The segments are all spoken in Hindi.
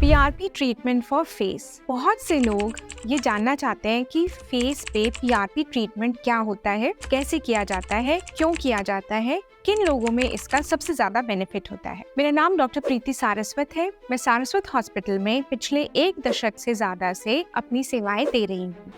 PRP treatment for face. बहुत से लोग ये जानना चाहते हैं कि फेस पे पीआरपी ट्रीटमेंट क्या होता है, कैसे किया जाता है, क्यों किया जाता है, किन लोगों में इसका सबसे ज्यादा बेनिफिट होता है। मेरा नाम डॉक्टर प्रीति सारस्वत है। मैं सारस्वत हॉस्पिटल में पिछले 1 दशक से ज्यादा से अपनी सेवाएं दे रही हूँ।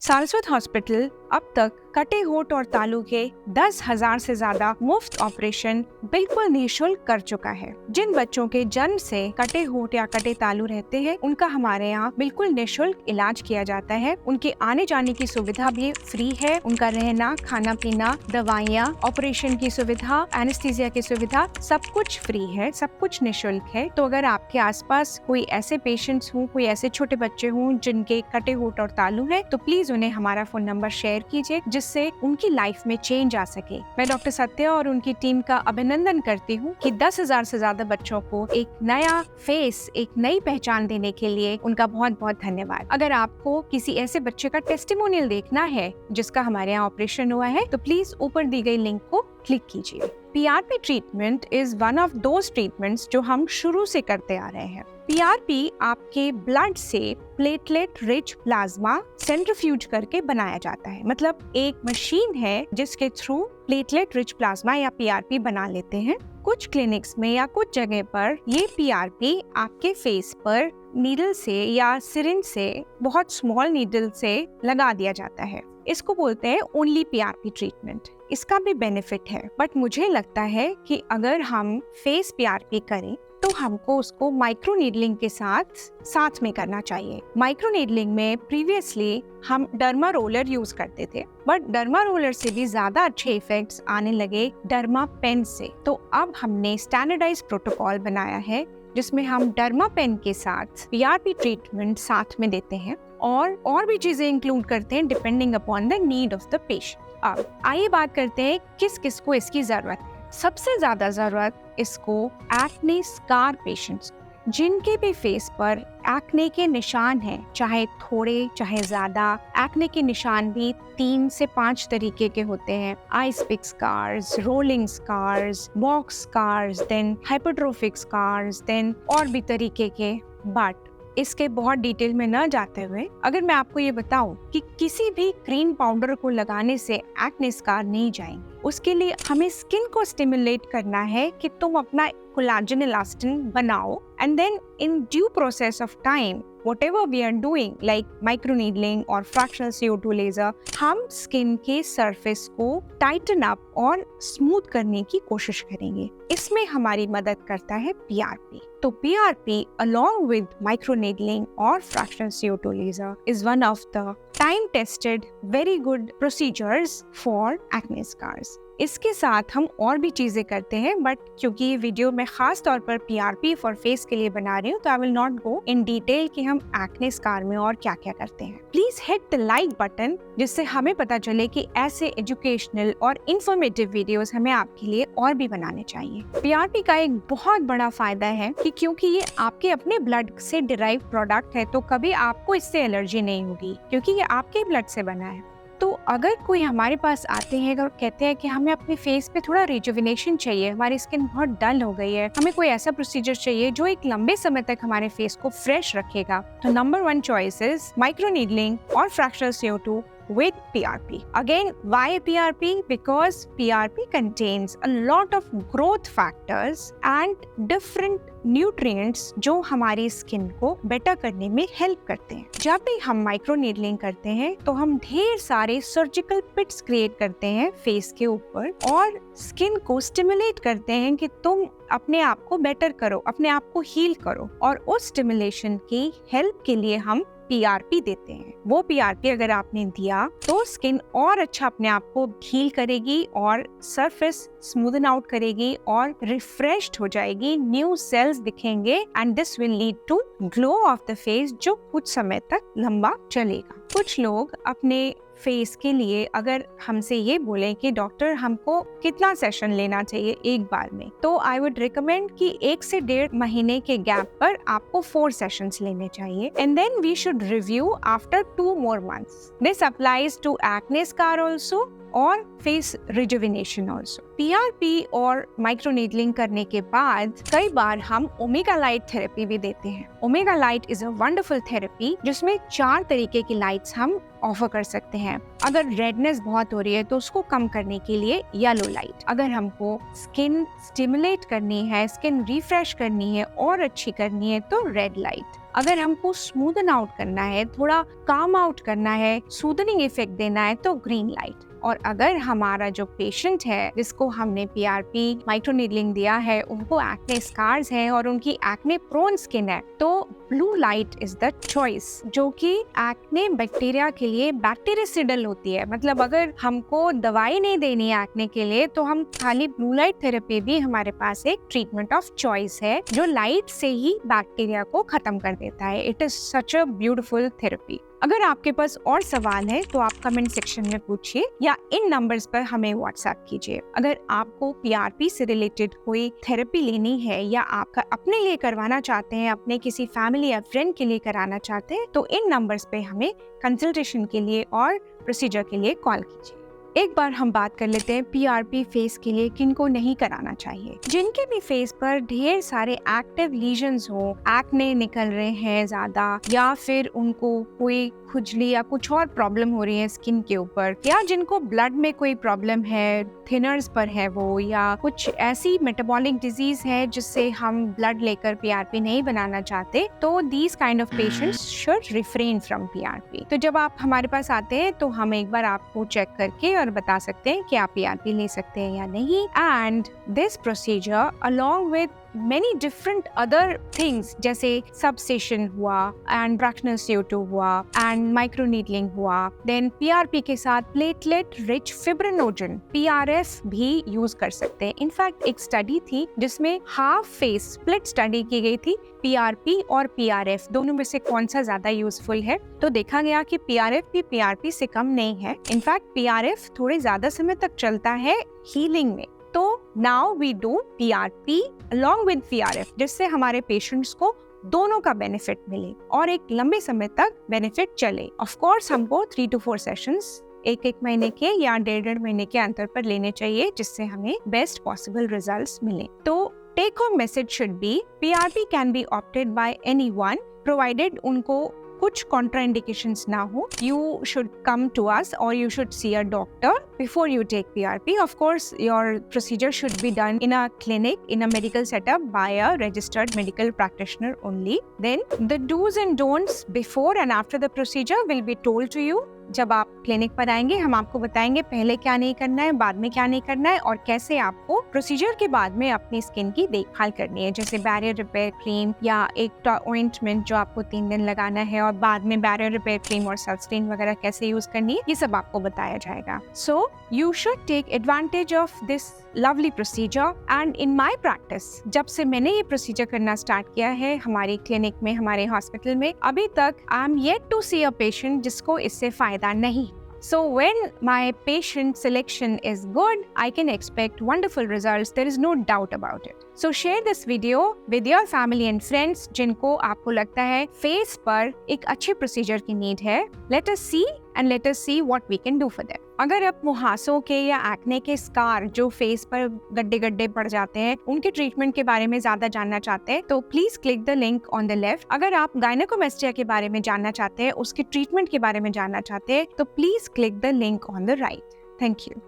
सारस्वत हॉस्पिटल अब तक कटे होंठ और तालू के 10,000 से ज्यादा मुफ्त ऑपरेशन बिल्कुल निःशुल्क कर चुका है। जिन बच्चों के जन्म से कटे होंठ या कटे तालू रहते हैं, उनका हमारे यहाँ बिल्कुल निःशुल्क इलाज किया जाता है। उनके आने जाने की सुविधा भी फ्री है। उनका रहना, खाना पीना, दवाइयाँ, ऑपरेशन की सुविधा, एनेस्थीसिया की सुविधा, सब कुछ फ्री है, सब कुछ निःशुल्क है। तो अगर आपके आसपास कोई ऐसे पेशेंट्स हों, कोई ऐसे छोटे बच्चे हों जिनके कटे होंठ और तालू है, तो प्लीज उन्हें हमारा फोन नंबर शेयर कीजिए, जिससे उनकी लाइफ में चेंज आ सके। मैं डॉक्टर सत्या और उनकी टीम का अभिनंदन करती हूँ कि 10,000 से ज्यादा बच्चों को एक नया फेस, एक नई पहचान देने के लिए उनका बहुत बहुत धन्यवाद। अगर आपको किसी ऐसे बच्चे का टेस्टिमोनियल देखना है जिसका हमारे यहाँ ऑपरेशन हुआ है, तो प्लीज ऊपर दी गई लिंक को क्लिक कीजिए। PRP treatment is one of those treatments जो हम शुरू से करते आ रहे हैं। पीआरपी आपके ब्लड से प्लेटलेट रिच प्लाज्मा सेंट्रीफ्यूज करके बनाया जाता है। मतलब एक मशीन है जिसके थ्रू प्लेटलेट रिच प्लाज्मा या पीआरपी बना लेते हैं। कुछ क्लिनिक्स में या कुछ जगह पर ये पीआरपी आपके फेस पर नीडल से या सिरिंज से, बहुत स्मॉल नीडल से लगा दिया जाता है। इसको बोलते हैं ओनली पीआरपी ट्रीटमेंट। इसका भी बेनिफिट है, बट मुझे लगता है कि अगर हम फेस पीआरपी करें तो हमको उसको माइक्रो नीडलिंग के साथ में करना चाहिए। माइक्रो नीडलिंग में प्रीवियसली हम डर्मा रोलर यूज करते थे, बट डर्मा रोलर से भी ज्यादा अच्छे इफेक्ट्स आने लगे डर्मा पेन से। तो अब हमने स्टैंडर्डाइज प्रोटोकॉल बनाया है जिसमें हम डर्मा पेन के साथ पीआरपी ट्रीटमेंट साथ में देते हैं और भी चीजें इंक्लूड करते हैं depending upon the need of the patient. अब आइए बात करते हैं किस किस को इसकी जरूरत है। सबसे ज्यादा जरूरत इसको एक्ने स्कार पेशेंट्स, जिनके भी फेस पर एक्ने के निशान हैं, चाहे थोड़े चाहे ज्यादा। एक्ने के निशान भी 3 से 5 तरीके के होते हैं। Ice pick scars, rolling scars, box scars, then hypertrophic scars, then और भी तरीके के। बट इसके बहुत डिटेल में न जाते हुए अगर मैं आपको ये बताऊं कि किसी भी क्रीम पाउडर को लगाने से एक्ने स्कार नहीं जाएंगे, उसके लिए हमें स्किन को स्टिमुलेट करना है कि तुम अपना कोलाजन इलास्टिन बनाओ, and then in due process of time whatever we are doing like microneedling और fractional CO2 laser, हम स्किन के सरफेस को टाइटन अप और स्मूथ करने की कोशिश करेंगे। इसमें हमारी मदद करता है पीआरपी। तो पीआरपी along with microneedling और fractional CO2 laser is one of the time tested very good procedures for acne scars। इसके साथ हम और भी चीजें करते हैं, बट क्योंकि ये वीडियो मैं खास तौर पर पीआरपी फॉर फेस के लिए बना रही हूँ, तो I will not go in detail कि हम एक्ने स्कार में और क्या क्या करते हैं। Please hit the like button, जिससे हमें पता चले कि ऐसे एजुकेशनल और इंफॉर्मेटिव वीडियोस हमें आपके लिए और भी बनाने चाहिए। पीआरपी का एक बहुत बड़ा फायदा है कि क्योंकि ये आपके अपने ब्लड से डिराइव प्रोडक्ट है, तो कभी आपको इससे एलर्जी नहीं होगी, क्योंकि ये आपके ब्लड से बना है। तो अगर कोई हमारे पास आते हैं और कहते हैं कि हमें अपने फेस पे थोड़ा रिजुविनेशन चाहिए, हमारी स्किन बहुत डल हो गई है, हमें कोई ऐसा प्रोसीजर चाहिए जो एक लंबे समय तक हमारे फेस को फ्रेश रखेगा, तो नंबर 1 चॉइस इज माइक्रोनीडलिंग और fractional CO2 with PRP. Again, why PRP? Because PRP contains a lot of growth factors and different nutrients जो हमारी स्किन को बेटर करने में हेल्प करते हैं। जब भी हम माइक्रो नीडलिंग करते हैं तो हम ढेर सारे सर्जिकल पिट्स क्रिएट करते हैं फेस के ऊपर और स्किन को स्टिमुलेट करते हैं कि तुम अपने आप को बेटर करो, अपने आप को हील करो, और उस स्टिमुलेशन की हेल्प के लिए हम पीआरपी देते हैं। वो पीआरपी अगर आपने दिया तो स्किन और अच्छा अपने आप को हील करेगी और सरफेस स्मूदन आउट करेगी और रिफ्रेश्ड हो जाएगी, न्यू सेल्स दिखेंगे, and this will lead to glow of the face जो कुछ समय तक लंबा चलेगा। कुछ लोग अपने फेस के लिए अगर हमसे ये बोले कि डॉक्टर हमको कितना सेशन लेना चाहिए एक बार में, तो आई वुड रिकमेंड कि 1 से 1.5 महीने के गैप पर आपको 4 सेशंस लेने चाहिए, and then we should review after 2 more months. This applies to acne scar also और फेस रिजुविनेशन ऑल्सो। PRP और माइक्रोनीडलिंग करने के बाद कई बार हम ओमेगा लाइट थेरेपी भी देते हैं। Omega light is a wonderful therapy जिसमें 4 तरीके की लाइट्स हम ऑफर कर सकते हैं। अगर रेडनेस बहुत हो रही है तो उसको कम करने के लिए येलो लाइट, अगर हमको स्किन स्टिमुलेट करनी है, स्किन रिफ्रेश करनी है और अच्छी करनी है तो रेड लाइट, अगर हमको स्मूदन आउट करना है, थोड़ा काम आउट करना है, सूदनिंग इफेक्ट देना है तो ग्रीन लाइट, और अगर हमारा जो पेशेंट है जिसको हमने PRP माइक्रोनीडलिंग दिया है उनको एक्ने स्कार्स हैं और उनकी एक्ने प्रोन स्किन है तो blue light is the choice, जो कि एक्ने बैक्टीरिया के लिए बैक्टीरिसिडल होती है। मतलब अगर हमको दवाई नहीं देनी है एक्ने के लिए तो हम खाली ब्लू लाइट थेरेपी भी हमारे पास एक ट्रीटमेंट ऑफ चॉइस है जो लाइट से ही बैक्टीरिया को खत्म कर देता है। It is such a beautiful therapy. अगर आपके पास और सवाल है तो आप कमेंट सेक्शन में पूछिए या इन नंबर्स पर हमें व्हाट्सएप कीजिए। अगर आपको PRP से रिलेटेड कोई थेरेपी लेनी है या आप अपने लिए करवाना चाहते हैं, अपने किसी फैमिली या फ्रेंड के लिए कराना चाहते हैं तो इन नंबर्स पे हमें कंसल्टेशन के लिए और प्रोसीजर के लिए कॉल कीजिए। एक बार हम बात कर लेते हैं PRP फेस के लिए किनको नहीं कराना चाहिए। जिनके भी फेस पर ढेर सारे एक्टिव लीजन्स हो, एक्ने निकल रहे हैं ज्यादा, या फिर उनको कोई खुजली या कुछ और प्रॉब्लम हो रही है स्किन के ऊपर, या जिनको ब्लड में कोई प्रॉब्लम है, थिनर्स पर है वो, या कुछ ऐसी मेटाबॉलिक डिजीज है जिससे हम ब्लड लेकर PRP नहीं बनाना चाहते, तो these kind of patients should refrain from PRP। तो जब आप हमारे पास आते हैं तो हम एक बार आपको चेक करके और बता सकते हैं कि आप PRP ले सकते हैं या नहीं। And this procedure along with many different other things जैसे सबसेशन हुआ एंड ब्रैक्शनल CO2 हुआ एंड माइक्रोनीडलिंग हुआ, देन PRP के साथ प्लेटलेट रिच फिब्रिनोजन PRF भी यूज कर सकते हैं। इनफैक्ट एक स्टडी थी जिसमें हाफ फेस स्प्लिट स्टडी की गई थी, PRP और PRF दोनों में से कौन सा ज्यादा यूजफुल है, तो देखा गया कि PRF भी PRP से कम नहीं है। इनफैक्ट PRF थोड़े ज्यादा समय तक चलता है हीलिंग में। तो now we do PRP along with PRF जिससे हमारे पेशेंट्स को दोनों का बेनिफिट मिले और एक लंबे समय तक बेनिफिट चले। ऑफ कोर्स हमको 3 to 4 सेशंस 1 महीने के या 1.5 महीने के अंतर पर लेने चाहिए जिससे हमें बेस्ट पॉसिबल रिजल्ट्स मिले। तो take home message should be PRP can be opted by anyone provided उनको कुछ कॉन्ट्राइंडिकेशंस ना हो। You should come to us or you should see a doctor before you take PRP. Of course, your procedure should be done in a clinic, in a medical setup by a registered medical practitioner only. Then the do's and don'ts before and after the procedure will be told to you. जब आप क्लिनिक पर आएंगे हम आपको बताएंगे पहले क्या नहीं करना है, बाद में क्या नहीं करना है और कैसे आपको प्रोसीजर के बाद में अपनी स्किन की देखभाल करनी है, जैसे बैरियर रिपेयर क्रीम या एक ऑइंटमेंट जो आपको 3 दिन लगाना है और बाद में बैरियर रिपेयर क्रीम और सनस्क्रीन वगैरह कैसे यूज करनी है, ये सब आपको बताया जाएगा। So you should take advantage of this lovely procedure. And in my practice जब से मैंने ये प्रोसीजर करना स्टार्ट किया है हमारी क्लिनिक में, हमारे हॉस्पिटल में, अभी तक I am yet to see a patient जिसको इससे फायदा नहीं। So when my patient selection is good, I can expect wonderful results. There is no doubt about it. So share this video with your family and friends जिनको आपको लगता है फेस पर एक अच्छे प्रोसीजर की नीड है। Let us see and let us see what we can do for them. अगर आप मुहासों के या एक्ने के स्कार जो फेस पर गड्ढे गड्ढे पड़ जाते हैं उनके ट्रीटमेंट के बारे में ज्यादा जानना चाहते हैं तो please click the link on the left. अगर आप गायनेकोमेस्टिया के बारे में जानना चाहते हैं, उसके ट्रीटमेंट के बारे में जानना चाहते हैं तो please click the link on the right. Thank you.